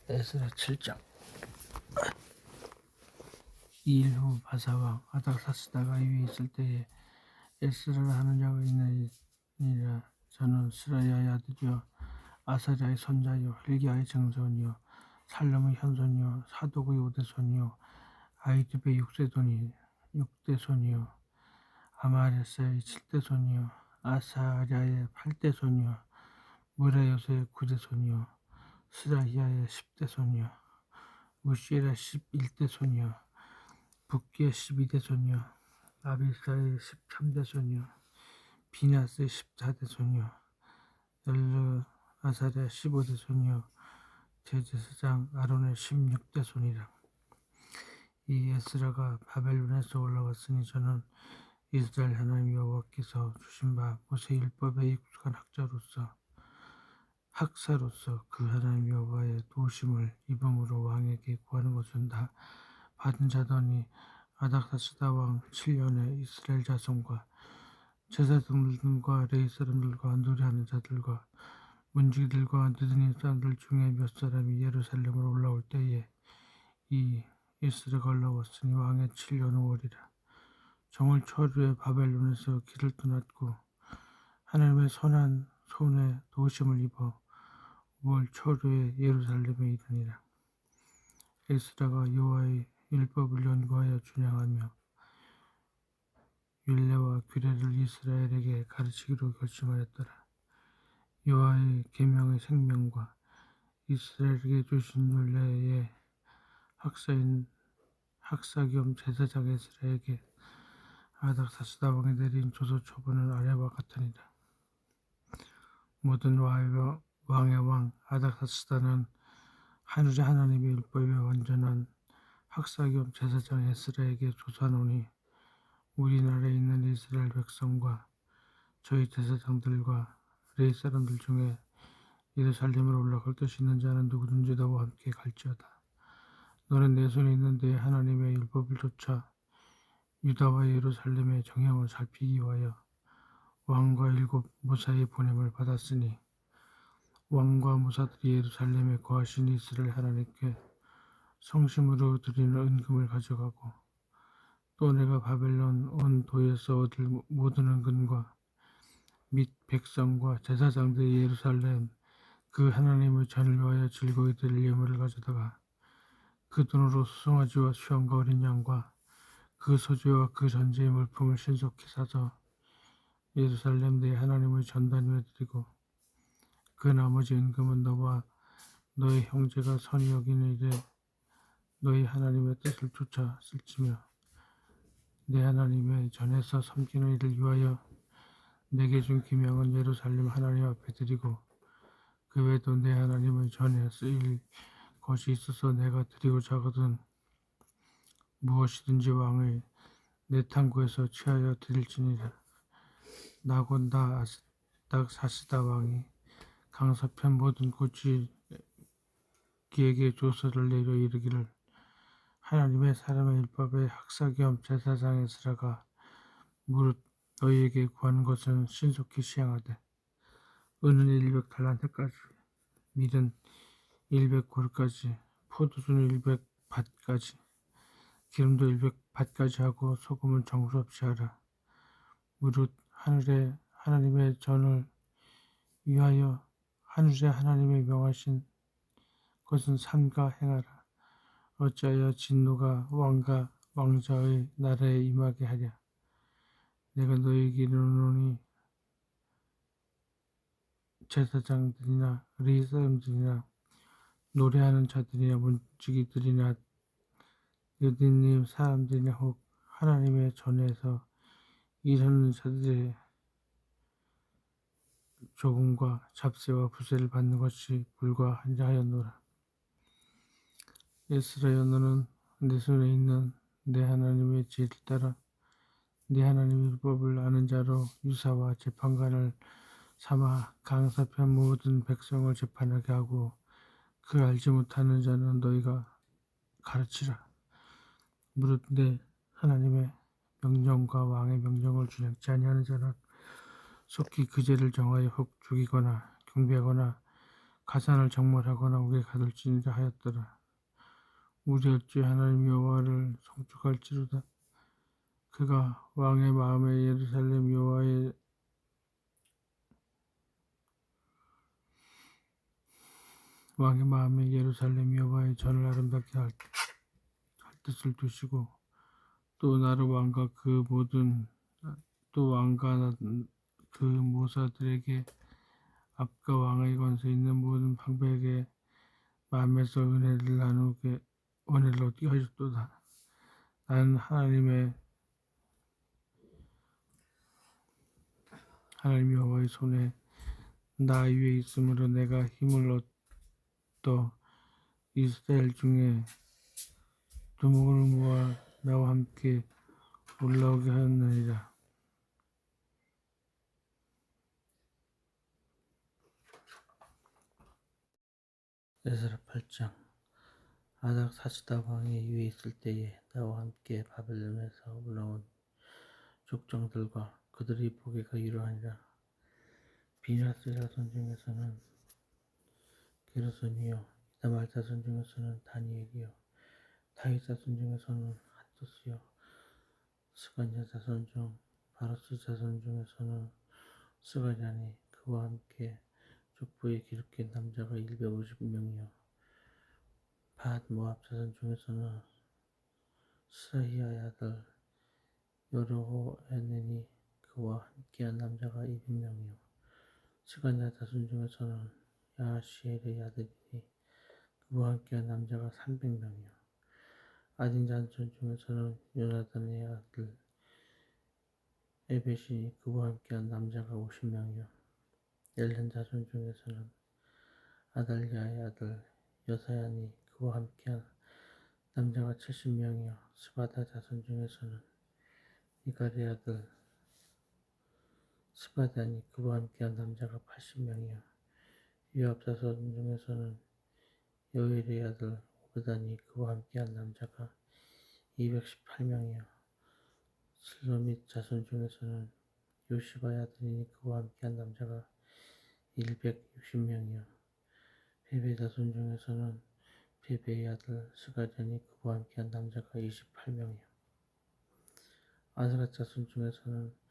에스라 7장. 2일 후 바사왕 아닥사스다가 위에 있을 때에 에스라를 하는 자가 있느니라. 저는 스라야의 아들이요 아사랴의 손자요 힐기야의 증손이요 살름의 현손이요 사독의 5대손이요 아이두베의 6대손이요 아마레스의 7대손이요 아사랴의 8대손이요 무라요스의 9대손이요 스라히야의 10대손이요 우시엘의 11대손이요 북기의 12대손이요 아비사의 13대손이요 비나스의 14대손이요 엘르아살의 15대손이요 제사장 아론의 16대손이라. 이 에스라가 바벨론에서 올라왔으니 저는 이스라엘 하나님 여호와께서 주신 바 모세 율법에 익숙한 학사로서 그 하나님 여호와의 도우심을 입음으로 왕에게 구하는 것은 다 받은 자더니 아닥사스다 왕 7년에 이스라엘 자손과 제사장들과 레위 사람들과 노래하는 자들과 문지기들과 느드님 사람들 중에 몇 사람이 예루살렘으로 올라올 때에 이 에스라가 올라왔으니 왕의 7년 5월이라. 정월 초류에 바벨론에서 길을 떠났고 하나님의 선한 손에 도우심을 입어 5월 초류에 예루살렘에 이르니라. 에스라가 여호와의 율법을 연구하여 준양하며 율례와 규례를 이스라엘에게 가르치기로 결심하였더라. 여호와의 계명의 생명과 이스라엘에게 주신 율례의 학사 겸 제사장 에스라에게 아닥사스다 왕이 내린 조서 초본은 아래와 같으니라. 모든 왕의 왕 아닥사스다는 하늘의 하나님의 율법에 완전한 학사 겸 제사장 에스라에게 조사노니 우리나라에 있는 이스라엘 백성과 저희 제사장들과 레위 사람들 중에 예루살렘으로 올라갈 뜻이 있는 자는 누구든지 너와 함께 갈지어다. 너는 내 손에 있는 내 하나님의 율법을 좇아 유다와 예루살렘의 정형을 살피기 위하여 왕과 7 무사의 보냄을 받았으니 왕과 무사들이 예루살렘에 거하신 이스라엘 하나님께 성심으로 드리는 은금을 가져가고 또 내가 바벨론 온 도에서 얻을 모든 은금과 및 백성과 제사장들이 예루살렘 그 하나님의 전을 위하여 즐거이 드릴 예물을 가져다가 그 돈으로 수송아지와 수양과 어린 양과 그 소재와 그 전제의 물품을 신속히 사서 예루살렘 내 하나님의 전단 위에 드리고 그 나머지 은금은 너와 너의 형제가 선히 여기는 일에 너희 하나님의 뜻을 쫓아 쓸지며 내 하나님의 전에서 섬기는 일을 위하여 내게 준 기명은 예루살렘 하나님 앞에 드리고 그 외에도 내 하나님의 전에 쓰일 것이 있어서 내가 드리고자 하거든 무엇이든지 왕의 내 탕구에서 취하여 드릴지니라. 나곤다 아닥사스다 왕이 강서편 모든 고치기에게 조서를 내려 이르기를 하나님의 사람의 율법의 학사 겸 제사장 에스라가 무릇 너희에게 구하는 것은 신속히 시행하되 은은 100달란트까지 밀은 100골까지 포도주는 100밭까지 기름도 100밭까지 하고 소금은 정수없이 하라. 무릇 하늘의 하나님의 전을 위하여 하늘의 하나님의 명하신 것은 삼가 행하라. 어찌하여 진노가 왕과 왕자의 나라에 임하게 하랴. 내가 너희에게 이르노니 제사장들이나 레위 사람들이나 노래하는 자들이나 문지기들이나 느디님 사람들이나 혹 하나님의 전에서 일하는 자들의 조금과 잡세와 부세를 받는 것이 불가하리라 하였노라. 에스라여 너는 내 손에 있는 내 하나님의 지혜를 따라 네 하나님의 율법을 아는 자로 유사와 재판관을 삼아 강사편 모든 백성을 재판하게 하고 그 알지 못하는 자는 너희가 가르치라. 무릇 내 하나님의 명령과 왕의 명령을 준행치 아니하는 자는 속히 그 죄를 정하여 혹 죽이거나 경배하거나 가산을 정벌하거나 옥에 가둘지니라 하였더라. 우리 어찌 하나님 여호와를 송축할지로다. 그가 왕의 마음에 예루살렘 여호와의 전을 아름답게 할 뜻을 두시고 또 나르 왕과 그 모사들에게 앞과 왕의 권세 있는 모든 방백에게 마음에서 은혜를 얻게 하셨도다. 나는 하나님 여호와의 손에 나 위에 있으므로 내가 힘을 얻어 이스라엘 중에 두목을 모아 나와 함께 올라오게 하였느니라. 에스라 8장. 아닥사스다 왕이 위에 있을 때에 나와 함께 바벨론에서 올라온 족장들과 그들의 보게가 이러하니라. 비냐스 자손 중에서는 게르손이요, 이다말 자손 중에서는 다니엘이요, 다윗 자손 중에서는 핫투스요, 스가냐 자손 중 바로스 자손 중에서는 스가냐니 그와 함께 족보에 기록된 남자가 150명이요, 밧 모압 자손 중에서는 스라히아의 아들 여르호에넷이 그와 함께한 남자가 200명이요, 스가냐 자손 중에서는 야하시엘의 아들이니 그와 함께한 남자가 300명이요, 아딘 자손 중에서는 요나단의 아들 에벳이 그와 함께한 남자가 50명이요, 엘렌 자손 중에서는 아달랴의 아들 여사야니 그와 함께한 남자가 70명이요, 스바다 자손 중에서는 이갈의 아들 스바다니 그와 함께한 남자가 80명이요, 요압 자손 중에서는 여엘의 아들 오베다니 그와 함께한 남자가 218명이요, 슬로밋 자손 중에서는 요시바의 아들이니 그와 함께한 남자가 160명이요, 베베 자손 중에서는 베베의 아들 스가랴니 그와 함께한 남자가 28명이요, 아스라 자손 중에서는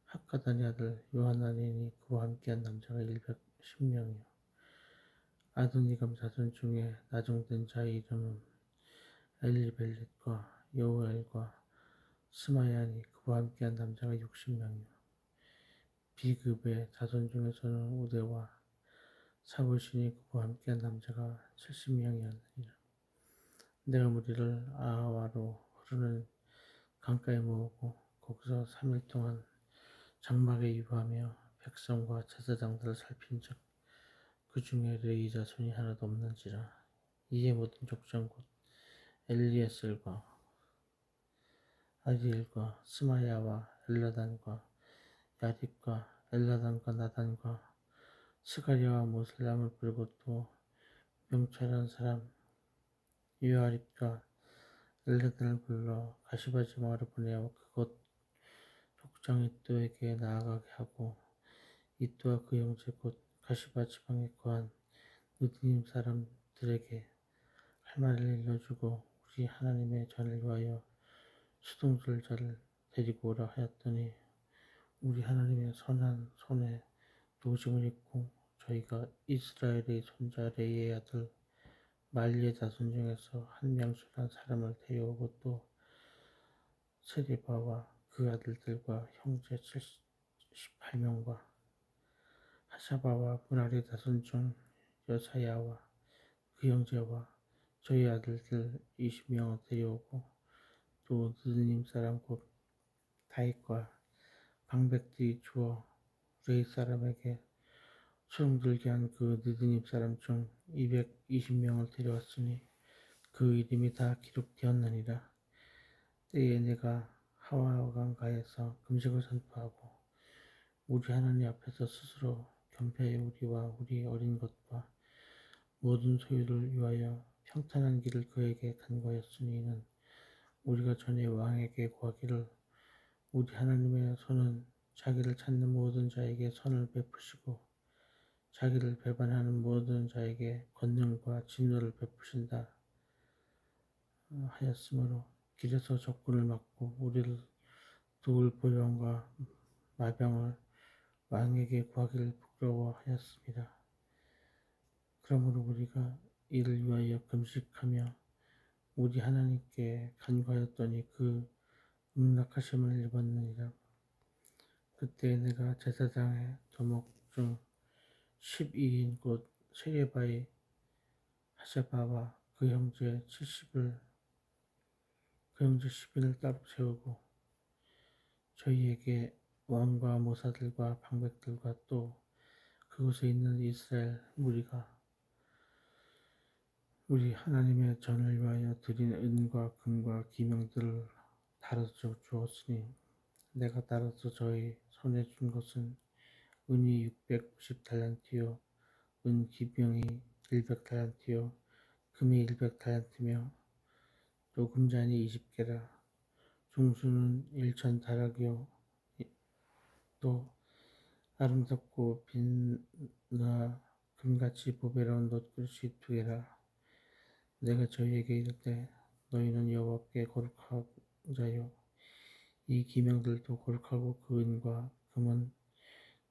학가단의 아들 요하나니니 그와 함께한 남자가 110명이요, 아도니감 자손 중에 나중된 자의 이름은 엘리벨렛과 여우엘과 스마야니 그와 함께한 남자가 60명이요, 비급의 자손 중에서는 우대와 사불신이 그와 함께한 남자가 70명이었느니라. 내가 무리를 아하와로 흐르는 강가에 모으고 거기서 3일 동안 장막에 유하며 백성과 제사장들을 살핀즉 그 중에 레위 자손이 하나도 없는지라. 이에 모든 족장 곧 엘리에셀과 아디엘과 스마야와 엘라단과 야립과 엘라단과 나단과 스가랴와 모슬람을 부르고 또 명철한 사람 요아립과 엘라단을 불러 가시바지 마을에 보내어 그곳 족장 이또에게 나아가게 하고 이또와 그 형제 곧 가시바 지방에 거한 느디님 사람들에게 할 말을 일러주고 우리 하나님의 전을 위하여 수동들 자를 데리고 오라 하였더니 우리 하나님의 선한 손에 도심을 입고 저희가 이스라엘의 손자 레이의 아들 말리의 자손 중에서 한 명술한 사람을 데려오고 또 세리바와 그 아들들과 형제 78명과 하샤바와 분할의 자손 중 여사야와 그 형제와 저희 아들들 20명을 데려오고 또 느드님 사람 곧 다윗과 방백들이 주어 레이 사람에게 소용 들게 한 그 느드님 사람 중 220명을 데려왔으니 그 이름이 다 기록되었느니라. 때에 내가 하와강가에서 금식을 선포하고 우리 하나님 앞에서 스스로 겸비하여 우리와 우리 어린 것과 모든 소유를 위하여 평탄한 길을 그에게 간구하였으니 이는 우리가 전에 왕에게 구하기를 우리 하나님의 손은 자기를 찾는 모든 자에게 선을 베푸시고 자기를 배반하는 모든 자에게 권능과 진노를 베푸신다 하였으므로 길에서 적군을 막고 우리를 도울 보병과 마병을 왕에게 구하기를 부끄러워하였습니다. 그러므로 우리가 이를 위하여 금식하며 우리 하나님께 간구하였더니 그 음락하심을 입었느니라. 그때 내가 제사장의 도목 중 12인 곧 세레바의 하샤바와 그 형제 10인을 따로 세우고 저희에게 왕과 모사들과 방백들과 또 그곳에 있는 이스라엘 무리가 우리 하나님의 전을 위하여 드린 은과 금과 기명들을 다뤄서 주었으니 내가 다뤄서 저희 손에 준 것은 은이 690달란트요 은 기병이 100달란트요 금이 100달란트며 또 금잔이 20개라 중수는 1000다락이요 또 아름답고 빛나 금같이 보배로운 놋그릇이 2개라. 내가 저희에게 이르되 너희는 여호와께 거룩한 자요 이 기명들도 거룩하고 그 은과 금은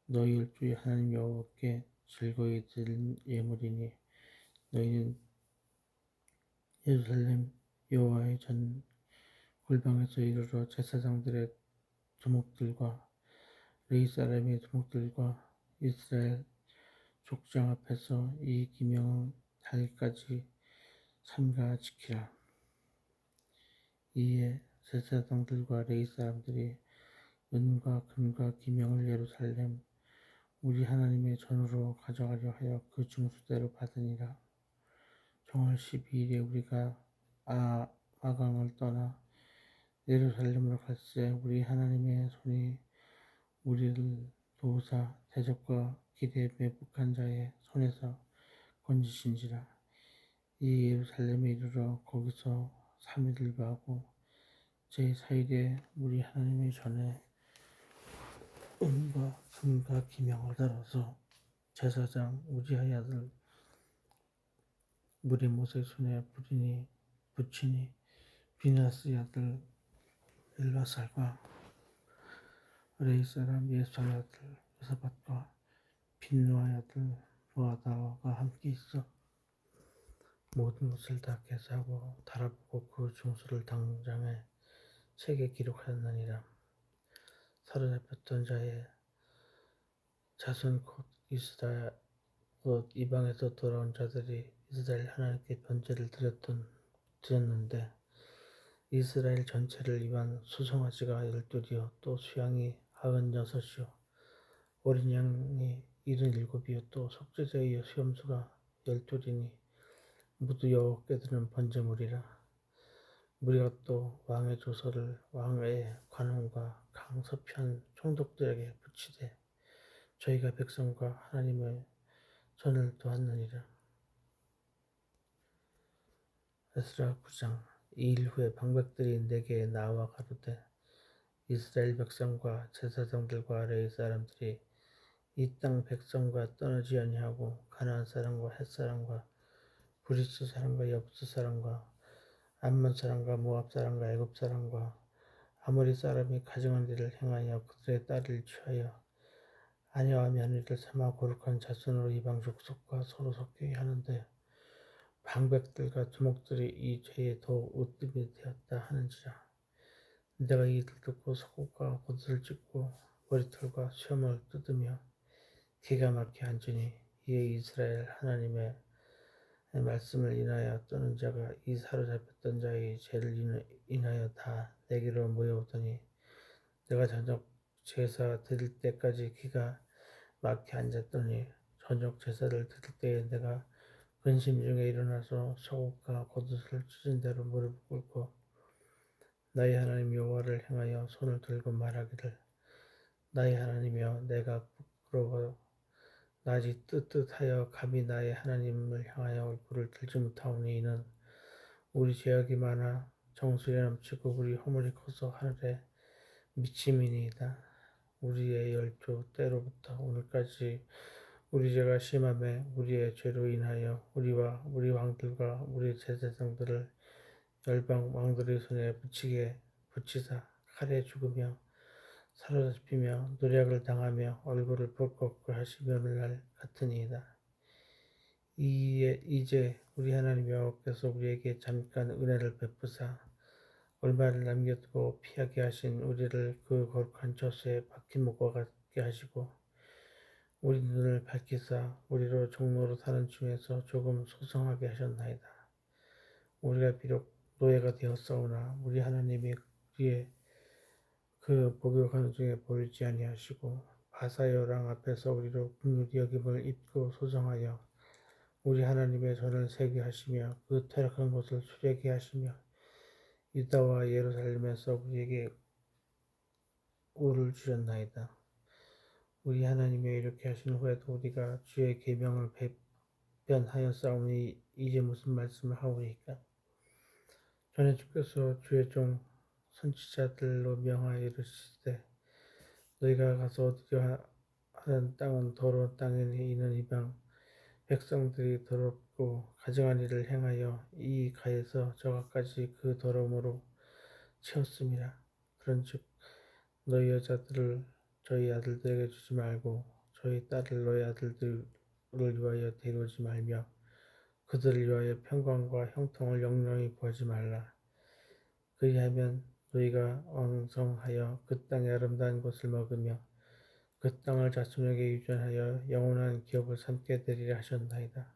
너희 일주의 하나님 여호와께 즐거이 드린 예물이니 너희는 예루살렘 여호와의 전 골방에서 이르러 제사장들의 두목들과 레위 사람의 두목들과 이스라엘 족장 앞에서 이 기명을 달기까지 삼가 지키라. 이에 제사장들과 레위 사람들이 은과 금과 기명을 예루살렘 우리 하나님의 전으로 가져가려 하여 그 중수대로 받으니라. 정월 12일에 우리가 아강을 떠나 예루살렘으로 갈새 우리 하나님의 손이 우리를 도우사 대적과 길에 매복한 자의 손에서 건지신지라. 이 예루살렘에 이르러 거기서 3일을 거하고 제4일에 우리 하나님의 전에 은과 금과 기명을 다뤄서 제사장 우리아의 아들 무리못의 손에 붙이니 비나스의 아들 엘라살과 레위 사람 예수의 아들 요사밧과 빈누아의 아들 보아다가 함께 있어 모든 것을 다 계수하고 달아보고 그 중수를 당장에 책에 기록하였느니라. 사로잡혔던 자의 자손 곧 이스라엘 곧 이방에서 돌아온 자들이 이스라엘 하나님께 번제를 드렸는데 이스라엘 전체를 입한 수송아지가 12이요 또 수양이 96이요 어린 양이 77이요 또 속죄제의 수염수가 12이니 모두 여호와께 드리는 번제물이라. 우리가 또 왕의 조서를 왕의 관원과 강 서편 총독들에게 붙이되 저희가 백성과 하나님의 전을 도왔느니라. 에스라 9장. 이 일 후에 방백들이 내게 나와 가로되 이스라엘 백성과 제사장들과 레위 사람들이 이 땅 백성과 떠나지 아니하고 가나안 사람과 헷 사람과 브리스 사람과 여부스 사람과 암몬 사람과 모압 사람과 애굽 사람과 아모리 사람이 가정한 일을 행하여 그들의 딸을 취하여 아내와 며느리를 삼아 거룩한 자손으로 이방 족속과 서로 섞게 하는데 방백들과 두목들이 이 죄에 더욱 으뜸이 되었다 하는지라. 내가 이 일을 듣고 속옷과 겉옷을 찢고 머리털과 수염을 뜯으며 기가 막혀 앉으니 이에 이스라엘 하나님의 말씀을 인하여 떠는 자가 이 사로잡혔던 자의 죄를 인하여 다 내게로 모여오더니 내가 저녁 제사 드릴 때까지 기가 막혀 앉았더니 저녁 제사를 드릴 때에 내가 근심 중에 일어나서 속옷과 겉옷을 찢은 대로 무릎을 꿇고 나의 하나님 여호와를 향하여 손을 들고 말하기를 나의 하나님이여 내가 부끄러워 낮이 뜨뜻하여 감히 나의 하나님을 향하여 얼굴을 들지 못하오니 이는 우리 죄악이 많아 정수리 넘치고 우리 허물이 커서 하늘에 미침이니이다. 우리의 열조 때로부터 오늘까지 우리 죄가 심함에 우리의 죄로 인하여 우리와 우리 왕들과 우리 제사장들을 열방 왕들의 손에 붙이사 칼에 죽으며 사로잡히며 노략을 당하며 얼굴을 붉고 하시며 오늘날 같으니이다. 이제 우리 하나님 여호와께서 우리에게 잠깐 은혜를 베푸사 얼마를 남겨두고 피하게 하신 우리를 그 거룩한 처소에 박힌 목과 같게 하시고 우리 눈을 밝히사 우리로 종로로 사는 중에서 조금 소성하게 하셨나이다. 우리가 비록 노예가 되었사오나 우리 하나님이 우리의 그 복역하는 중에 보이지 아니하시고 바사여랑 앞에서 우리로 긍휼히 여김을 입고 소정하여 우리 하나님의 전을 세게 하시며 그 퇴락한 곳을 수려게 하시며 유다와 예루살렘에서 우리에게 우를 주셨나이다. 우리 하나님이 이렇게 하신 후에도 우리가 주의 계명을 배변하였사오니 이제 무슨 말씀을 하오리까? 전에 주께서 주의 종 선지자들로 명하여 이르시되 너희가 가서 얻으려 하는 땅은 더러운 땅이니 이는 이방 백성들이 더럽고 가증한 일을 행하여 이 가에서 저가까지 그 더러움으로 채웠음이라. 그런즉 너희 여자들을 저희 아들들에게 주지 말고 저희 딸을 너희 아들들을 위하여 데려오지 말며 그들을 위하여 평강과 형통을 영영히 구하지 말라. 그리하면 너희가 왕성하여 그 땅의 아름다운 것을 먹으며 그 땅을 자손에게 유전하여 영원한 기업을 삼게 되리라 하셨나이다.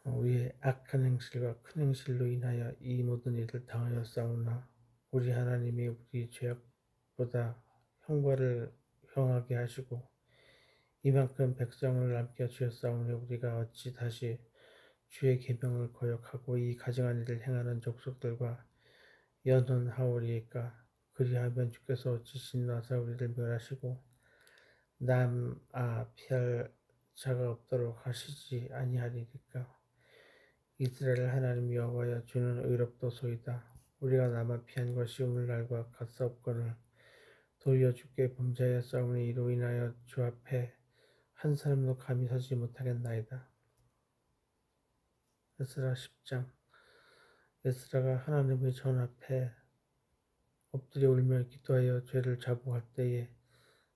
우리의 악한 행실과 큰 행실로 인하여 이 모든 일을 당하였사오나 우리 하나님이 우리 죄악보다 형벌을 형하게 하시고 이만큼 백성을 남겨주셨사오니 우리가 어찌 다시 주의 계명을 거역하고 이 가증한 일을 행하는 족속들과 연혼하오리이까? 그리하면 주께서 어찌 신나서 우리를 멸하시고 남아 피할 자가 없도록 하시지 아니하리이까? 이스라엘 하나님 여호와여 주는 의롭도소이다. 우리가 남아 피한 것이 오늘날과 같사옵거늘 도리어 주께 범죄하였사오니 이로 인하여 주 앞에 한 사람도 감히 서지 못하겠나이다. 에스라 10장. 에스라가 하나님의 전 앞에 엎드려 울며 기도하여 죄를 자복할 때에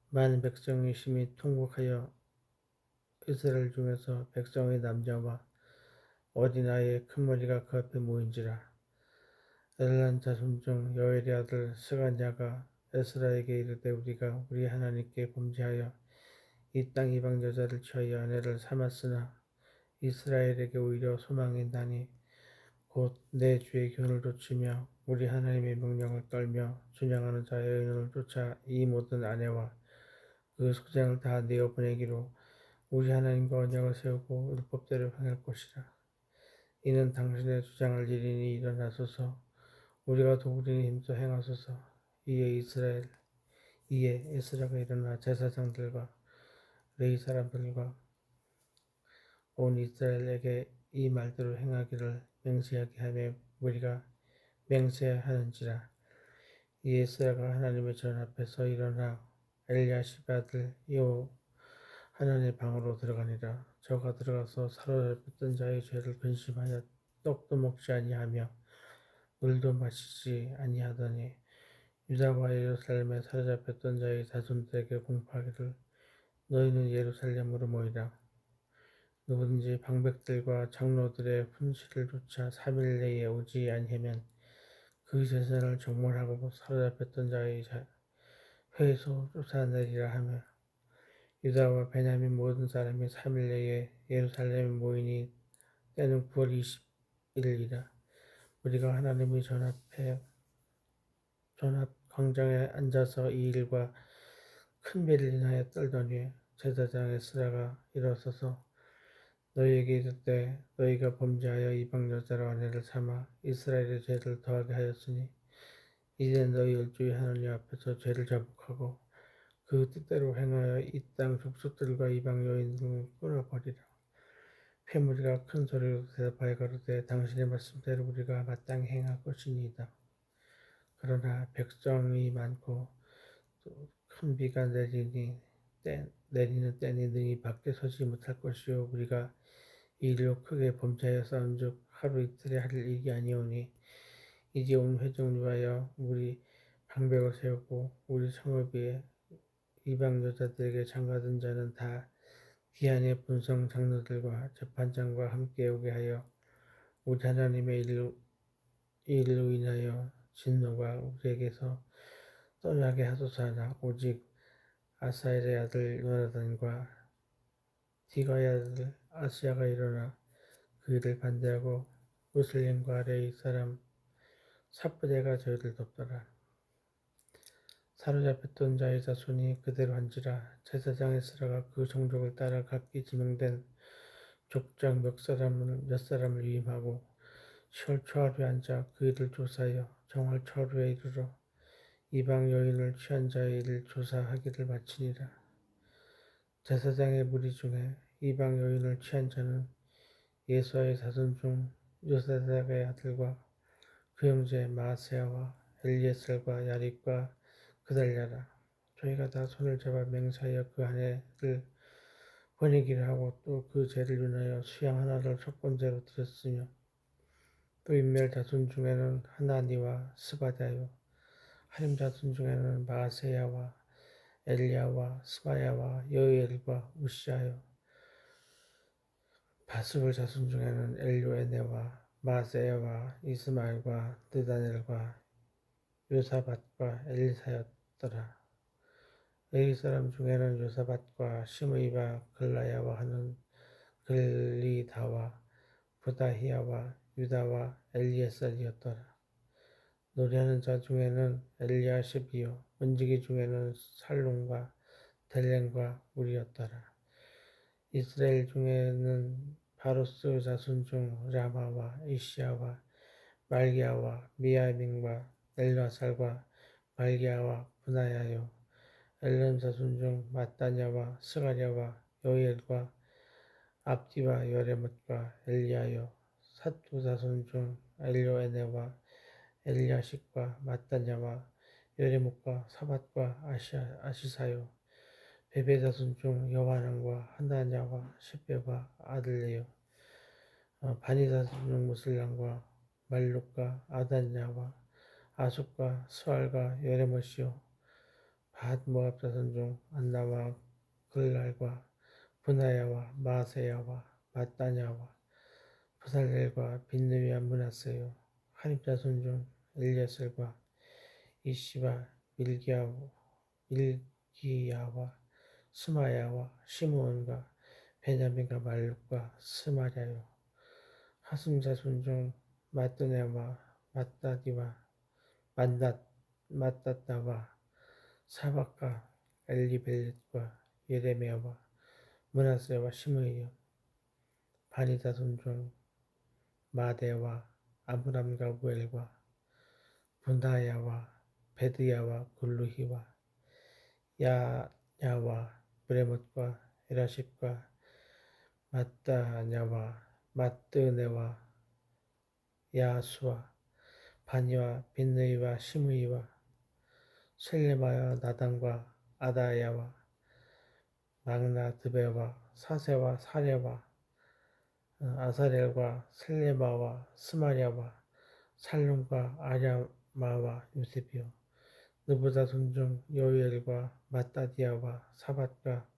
많은 백성이 심히 통곡하여 이스라엘 중에서 백성의 남자와 어린아이의 큰 머리가 그 앞에 모인지라. 엘란 자손 중 여엘의 아들 스가냐가 에스라에게 이르되 우리가 우리 하나님께 범죄하여 이 땅 이방 여자를 취하여 아내를 삼았으나 이스라엘에게 오히려 소망이 나니 곧 내 주의 교훈을 좇으며 우리 하나님의 명령을 떨며 준양하는 자의 의논을 쫓아 이 모든 아내와 그 소장을 다 내어 보내기로 우리 하나님과 언약을 세우고 율법대로 행할 것이라. 이는 당신의 주장할 일이니 일어나소서 우리가 도우리니 힘써 행하소서. 이에 에스라가 일어나 제사장들과 레위 사람들과 온 이스라엘에게 이 말대로 행하기를 맹세하게 하며 우리가 맹세하는지라. 이 에스라가 하나님의 전 앞에서 일어나 엘리야십의 아들 요하난의 방으로 들어가니라. 저가 들어가서 사로잡혔던 자의 죄를 근심하여 떡도 먹지 아니하며 물도 마시지 아니하더니 유다와 예루살렘에 사로잡혔던 자의 자손들에게 공포하기를 너희는 예루살렘으로 모이라. 누구든지 방백들과 장로들의 훈시를 쫓아 3일 내에 오지 아니하면 그 재산을 정몰하고 사로잡혔던 자의 회소 쫓아내리라 하며 유다와 베냐민 모든 사람이 3일 내에 예루살렘에 모이니 때는 9월 20일이라. 우리가 하나님의 전합 광장에 앉아서 이 일과 큰 배를 인하여 떨더니 제사장 에스라가 일어서서 너희에게 이르되 너희가 범죄하여 이방 여자로 아내를 삼아 이스라엘의 죄를 더하게 하였으니 이제 너희 일주의 하나님 앞에서 죄를 자복하고 그 뜻대로 행하여 이 땅 족속들과 이방 여인들을 끊어버리라. 회무리가 큰 소리로 대답하여 가로되 당신의 말씀대로 우리가 마땅히 행할 것이니이다. 그러나 백성이 많고 또 큰 비가 내리니 내리는 때니 능히 밖에 서지 못할 것이요 우리가 이 일로 크게 범죄하여 싸운즉 하루 이틀에 할 일이 아니오니 이제 온 회중 위하여 우리 방백을 세우고 우리 성을 위해 이방 여자들에게 장가든 자는 다 기한의 본성 장로들과 재판장과 함께 오게 하여 우리 하나님의 일로 인하여 진노가 우리에게서 떠나게 하소서 하나 오직 아사엘의 아들 요나단과 디가의 아들 아시아가 일어나 그 일을 반대하고 무슬림과 아래의 사람 삽부대가 저희를 돕더라. 사로잡혔던 자의 자손이 그대로 한지라 제사장 에스라가 그 종족을 따라 각기 지명된 족장 몇 사람을 위임하고 10월 초하루에 앉아 그 일을 조사하여 정월 초하루에 이르러 이방 여인을 취한 자의 일을 조사하기를 마치니라. 제사장의 무리 중에 이방 여인을 취한 자는 예수아의 자손 중 요사닥의 아들과 그 형제 마아세야와 엘리에셀과 야립과 그달랴라. 저희가 다 손을 잡아 맹세하여 그 아내를 보내기를 하고 또 그 죄를 인하여 수양 하나를 첫 번째로 드렸으며 또 인멜 자손 중에는 하나니와 스바다요 하림 자손 중에는 마아세야와 엘리야와 스마야와 여이엘과 우시아요 바스불 자손 중에는 엘요에네와 마세야와 이스마엘과 느다넬과 요사밧과 엘리사였더라. 레위 사람 중에는 요사밧과 시므이와 글라야와 하는 글리다와 부다히야와 유다와 엘리에셀이었더라. 노래하는 자 중에는 엘리야십이요 문지기 중에는 살룸과 델렌과 우리였더라. 이스라엘 중에는 바로스 자손 중 라마와 이시야와 말기야와 미야민과 엘라살과 말기야와 분하야요 엘람 자손 중 마따냐와 스가랴와 요엘과 압디와 여레못과 엘리야요 사투 자손 중 엘요에네와 엘리야식과 마따냐와 여레못과 사밧과 아시사요 베베 자손 중 여호하난과 하나냐와 십베와 아들레요 바니 자손 중 무슬람과 말룩과 아다냐와 아숙과 스알과 여레못이요 밧 모압 자손 중 안나와 글랄과 분하야와 마세야와 마따냐와 부살렐과 빈느위와 문하세요 하립 자손 중 엘리에셀과 이시바 밀기야와 스마야와 시므온과 베냐민과 말룩과 스마랴요 하숨 자손 중 마뜨네와 마따디와 마따다와 사박과 엘리벨렛과 예레미야와 문하세와 시므이요 바니 자손 중 마대와 아므람과 무엘과 분하야와 베드야와 굴루히와 야냐와 브레못과 에라십과 마따냐와 마뜨네와 야수와 바니와 빈느이와 시므이와 셀레마와 나단과 아다야와 막나드베와 사세와 사레와 아사렐과 셀레마와 스마랴와 살룸과 아랴마와 요셉이요 느보자 손중 요엘과 마따디아와 사밧과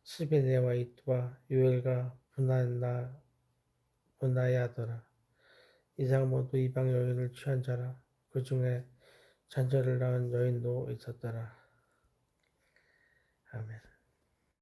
스베네와 이뚜와 요엘과 분하야더라. 이상 모두 이방 여인을 취한 자라. 그 중에 잔자를 낳은 여인도 있었더라. 아멘.